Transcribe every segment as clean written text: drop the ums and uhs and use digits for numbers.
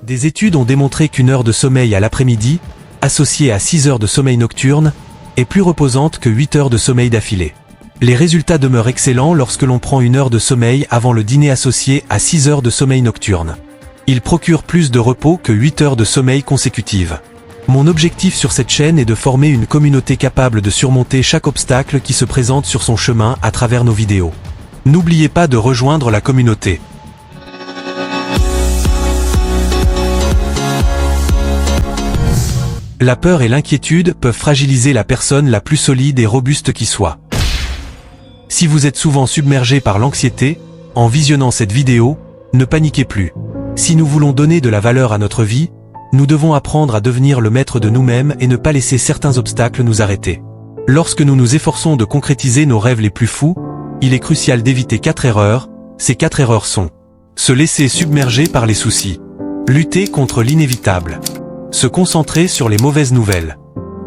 Des études ont démontré qu'une heure de sommeil à l'après-midi, associée à 6 heures de sommeil nocturne, est plus reposante que 8 heures de sommeil d'affilée. Les résultats demeurent excellents lorsque l'on prend une heure de sommeil avant le dîner associé à 6 heures de sommeil nocturne. Il procure plus de repos que 8 heures de sommeil consécutives. Mon objectif sur cette chaîne est de former une communauté capable de surmonter chaque obstacle qui se présente sur son chemin à travers nos vidéos. N'oubliez pas de rejoindre la communauté. La peur et l'inquiétude peuvent fragiliser la personne la plus solide et robuste qui soit. Si vous êtes souvent submergé par l'anxiété, en visionnant cette vidéo, ne paniquez plus. Si nous voulons donner de la valeur à notre vie, nous devons apprendre à devenir le maître de nous-mêmes et ne pas laisser certains obstacles nous arrêter. Lorsque nous nous efforçons de concrétiser nos rêves les plus fous, il est crucial d'éviter 4 erreurs. Ces 4 erreurs sont: se laisser submerger par les soucis, lutter contre l'inévitable, se concentrer sur les mauvaises nouvelles,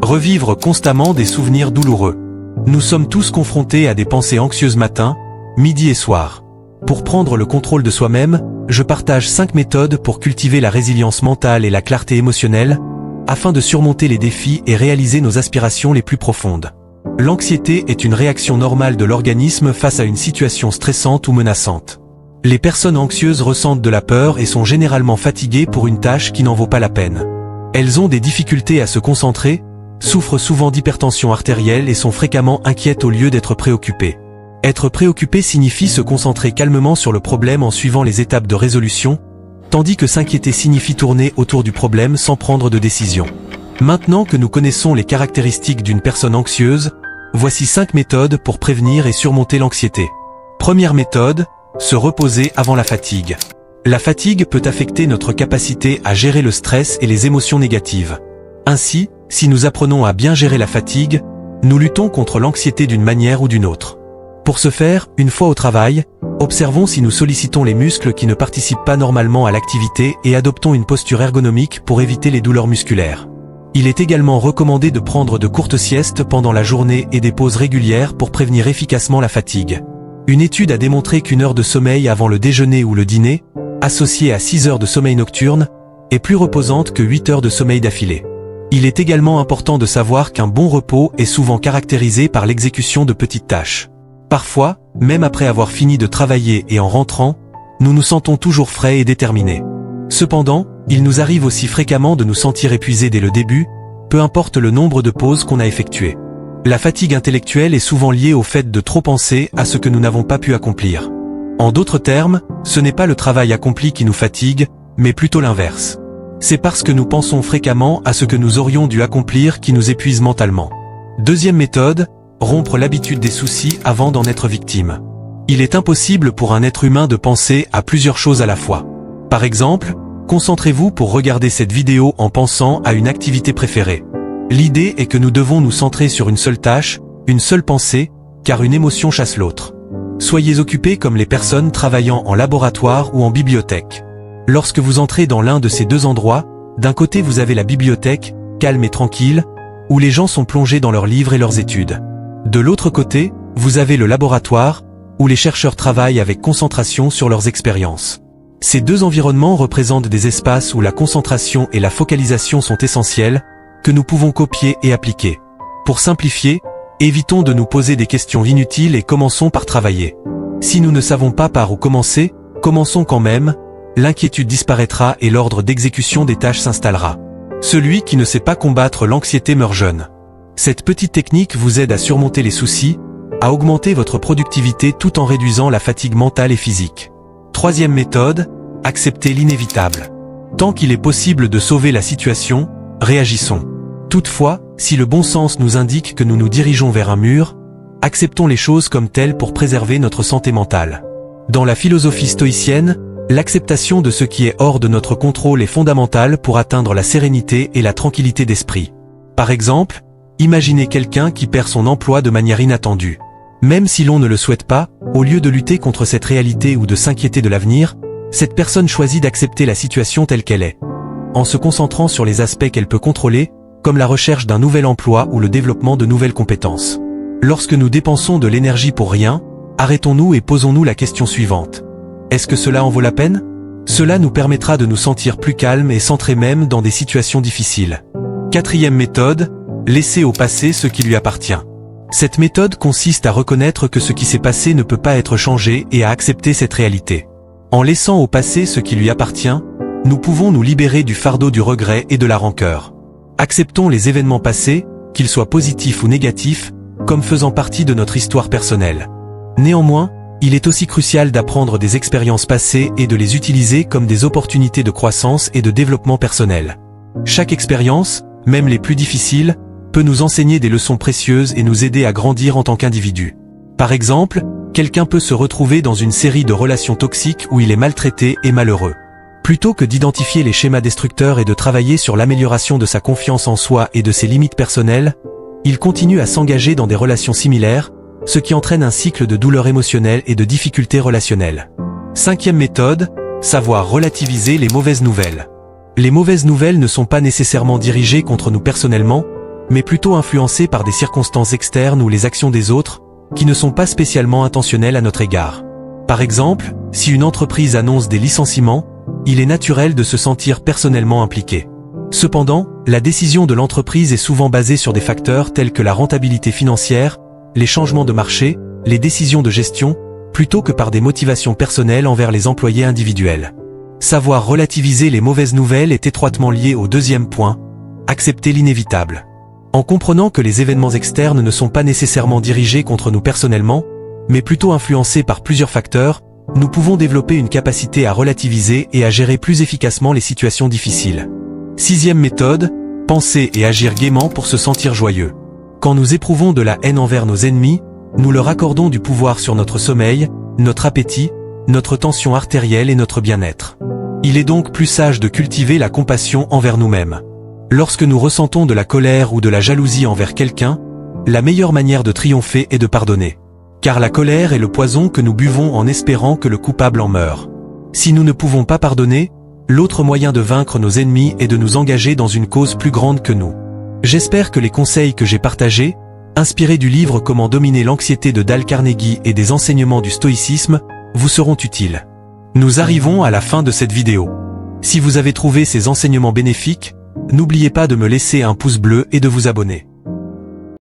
revivre constamment des souvenirs douloureux. Nous sommes tous confrontés à des pensées anxieuses matin, midi et soir. Pour prendre le contrôle de soi-même, je partage 5 méthodes pour cultiver la résilience mentale et la clarté émotionnelle, afin de surmonter les défis et réaliser nos aspirations les plus profondes. L'anxiété est une réaction normale de l'organisme face à une situation stressante ou menaçante. Les personnes anxieuses ressentent de la peur et sont généralement fatiguées pour une tâche qui n'en vaut pas la peine. Elles ont des difficultés à se concentrer, souffrent souvent d'hypertension artérielle et sont fréquemment inquiètes au lieu d'être préoccupées. Être préoccupé signifie se concentrer calmement sur le problème en suivant les étapes de résolution, tandis que s'inquiéter signifie tourner autour du problème sans prendre de décision. Maintenant que nous connaissons les caractéristiques d'une personne anxieuse, voici 5 méthodes pour prévenir et surmonter l'anxiété. Première méthode, se reposer avant la fatigue. La fatigue peut affecter notre capacité à gérer le stress et les émotions négatives. Ainsi, si nous apprenons à bien gérer la fatigue, nous luttons contre l'anxiété d'une manière ou d'une autre. Pour ce faire, une fois au travail, observons si nous sollicitons les muscles qui ne participent pas normalement à l'activité et adoptons une posture ergonomique pour éviter les douleurs musculaires. Il est également recommandé de prendre de courtes siestes pendant la journée et des pauses régulières pour prévenir efficacement la fatigue. Une étude a démontré qu'une heure de sommeil avant le déjeuner ou le dîner, associée à 6 heures de sommeil nocturne, est plus reposante que 8 heures de sommeil d'affilée. Il est également important de savoir qu'un bon repos est souvent caractérisé par l'exécution de petites tâches. Parfois, même après avoir fini de travailler et en rentrant, nous nous sentons toujours frais et déterminés. Cependant, il nous arrive aussi fréquemment de nous sentir épuisés dès le début, peu importe le nombre de pauses qu'on a effectuées. La fatigue intellectuelle est souvent liée au fait de trop penser à ce que nous n'avons pas pu accomplir. En d'autres termes, ce n'est pas le travail accompli qui nous fatigue, mais plutôt l'inverse. C'est parce que nous pensons fréquemment à ce que nous aurions dû accomplir qui nous épuise mentalement. Deuxième méthode, rompre l'habitude des soucis avant d'en être victime. Il est impossible pour un être humain de penser à plusieurs choses à la fois. Par exemple, concentrez-vous pour regarder cette vidéo en pensant à une activité préférée. L'idée est que nous devons nous centrer sur une seule tâche, une seule pensée, car une émotion chasse l'autre. Soyez occupés comme les personnes travaillant en laboratoire ou en bibliothèque. Lorsque vous entrez dans l'un de ces deux endroits, d'un côté vous avez la bibliothèque, calme et tranquille, où les gens sont plongés dans leurs livres et leurs études. De l'autre côté, vous avez le laboratoire, où les chercheurs travaillent avec concentration sur leurs expériences. Ces deux environnements représentent des espaces où la concentration et la focalisation sont essentielles, que nous pouvons copier et appliquer. Pour simplifier, évitons de nous poser des questions inutiles et commençons par travailler. Si nous ne savons pas par où commencer, commençons quand même, l'inquiétude disparaîtra et l'ordre d'exécution des tâches s'installera. Celui qui ne sait pas combattre l'anxiété meurt jeune. Cette petite technique vous aide à surmonter les soucis, à augmenter votre productivité tout en réduisant la fatigue mentale et physique. Troisième méthode, accepter l'inévitable. Tant qu'il est possible de sauver la situation, réagissons. Toutefois, si le bon sens nous indique que nous nous dirigeons vers un mur, acceptons les choses comme telles pour préserver notre santé mentale. Dans la philosophie stoïcienne, l'acceptation de ce qui est hors de notre contrôle est fondamentale pour atteindre la sérénité et la tranquillité d'esprit. Par exemple, imaginez quelqu'un qui perd son emploi de manière inattendue. Même si l'on ne le souhaite pas, au lieu de lutter contre cette réalité ou de s'inquiéter de l'avenir, cette personne choisit d'accepter la situation telle qu'elle est. En se concentrant sur les aspects qu'elle peut contrôler, comme la recherche d'un nouvel emploi ou le développement de nouvelles compétences. Lorsque nous dépensons de l'énergie pour rien, arrêtons-nous et posons-nous la question suivante. Est-ce que cela en vaut la peine ? Cela nous permettra de nous sentir plus calmes et centrés même dans des situations difficiles. Quatrième méthode, laisser au passé ce qui lui appartient. Cette méthode consiste à reconnaître que ce qui s'est passé ne peut pas être changé et à accepter cette réalité. En laissant au passé ce qui lui appartient, nous pouvons nous libérer du fardeau du regret et de la rancœur. Acceptons les événements passés, qu'ils soient positifs ou négatifs, comme faisant partie de notre histoire personnelle. Néanmoins, il est aussi crucial d'apprendre des expériences passées et de les utiliser comme des opportunités de croissance et de développement personnel. Chaque expérience, même les plus difficiles, peut nous enseigner des leçons précieuses et nous aider à grandir en tant qu'individu. Par exemple, quelqu'un peut se retrouver dans une série de relations toxiques où il est maltraité et malheureux. Plutôt que d'identifier les schémas destructeurs et de travailler sur l'amélioration de sa confiance en soi et de ses limites personnelles, il continue à s'engager dans des relations similaires, ce qui entraîne un cycle de douleur émotionnelle et de difficultés relationnelles. Cinquième méthode, savoir relativiser les mauvaises nouvelles. Les mauvaises nouvelles ne sont pas nécessairement dirigées contre nous personnellement, mais plutôt influencées par des circonstances externes ou les actions des autres, qui ne sont pas spécialement intentionnelles à notre égard. Par exemple, si une entreprise annonce des licenciements, il est naturel de se sentir personnellement impliqué. Cependant, la décision de l'entreprise est souvent basée sur des facteurs tels que la rentabilité financière, les changements de marché, les décisions de gestion, plutôt que par des motivations personnelles envers les employés individuels. Savoir relativiser les mauvaises nouvelles est étroitement lié au deuxième point, accepter l'inévitable. En comprenant que les événements externes ne sont pas nécessairement dirigés contre nous personnellement, mais plutôt influencés par plusieurs facteurs, nous pouvons développer une capacité à relativiser et à gérer plus efficacement les situations difficiles. Sixième méthode, penser et agir gaiement pour se sentir joyeux. Quand nous éprouvons de la haine envers nos ennemis, nous leur accordons du pouvoir sur notre sommeil, notre appétit, notre tension artérielle et notre bien-être. Il est donc plus sage de cultiver la compassion envers nous-mêmes. Lorsque nous ressentons de la colère ou de la jalousie envers quelqu'un, la meilleure manière de triompher est de pardonner. Car la colère est le poison que nous buvons en espérant que le coupable en meure. Si nous ne pouvons pas pardonner, l'autre moyen de vaincre nos ennemis est de nous engager dans une cause plus grande que nous. J'espère que les conseils que j'ai partagés, inspirés du livre Comment dominer l'anxiété de Dale Carnegie et des enseignements du stoïcisme, vous seront utiles. Nous arrivons à la fin de cette vidéo. Si vous avez trouvé ces enseignements bénéfiques, n'oubliez pas de me laisser un pouce bleu et de vous abonner.